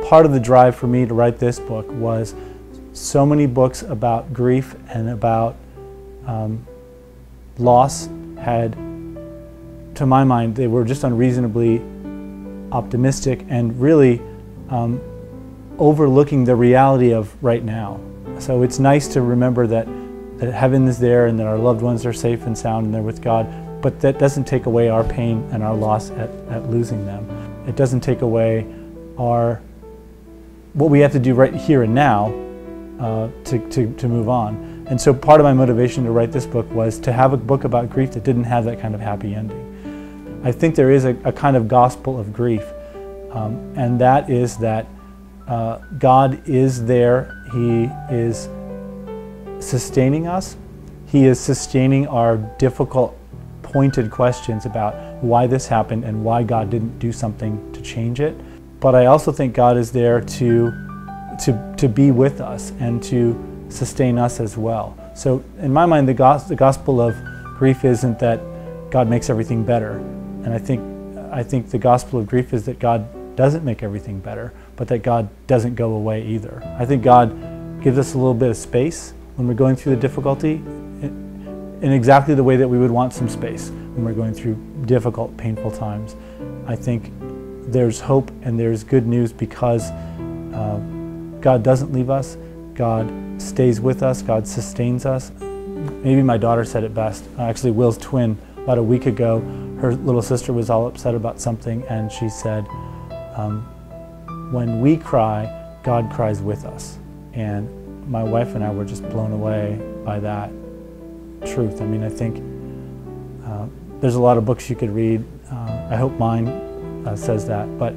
part of the drive for me to write this book was so many books about grief and about loss had, to my mind, they were just unreasonably optimistic and really overlooking the reality of right now. So it's nice to remember that heaven is there and that our loved ones are safe and sound and they're with God, but that doesn't take away our pain and our loss at losing them. It doesn't take away what we have to do right here and now to move on. And so part of my motivation to write this book was to have a book about grief that didn't have that kind of happy ending. I think there is a kind of gospel of grief, and that is that God is there. He is sustaining us. He is sustaining our difficult, pointed questions about why this happened and why God didn't do something to change it. But I also think God is there to be with us and to sustain us as well. So in my mind, the gospel of grief isn't that God makes everything better. And I think the gospel of grief is that God doesn't make everything better, but that God doesn't go away either. I think God gives us a little bit of space when we're going through the difficulty in exactly the way that we would want some space when we're going through difficult, painful times. I think there's hope and there's good news because God doesn't leave us. God stays with us. God sustains us. Maybe my daughter said it best. Actually, Will's twin, about a week ago, her little sister was all upset about something, and she said, when we cry, God cries with us. And my wife and I were just blown away by that truth. I mean, I think there's a lot of books you could read. I hope mine says that, but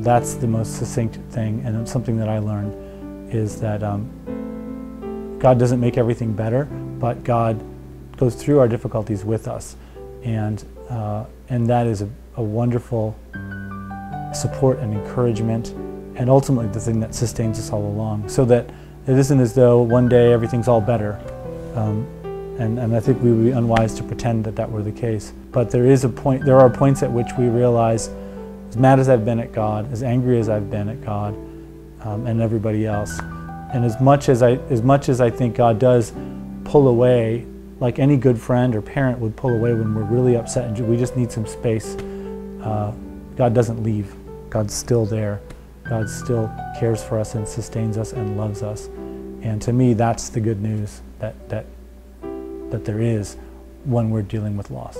that's the most succinct thing, and it's something that I learned is that God doesn't make everything better, but God goes through our difficulties with us, and that is a wonderful support and encouragement, and ultimately the thing that sustains us all along. So that it isn't as though one day everything's all better, and I think we would be unwise to pretend that that were the case. But there are points at which we realize, as mad as I've been at God, as angry as I've been at God and everybody else, and as much as I think God does pull away, like any good friend or parent would pull away when we're really upset and we just need some space, God doesn't leave. God's still there. God still cares for us and sustains us and loves us. And to me, that's the good news that there is when we're dealing with loss.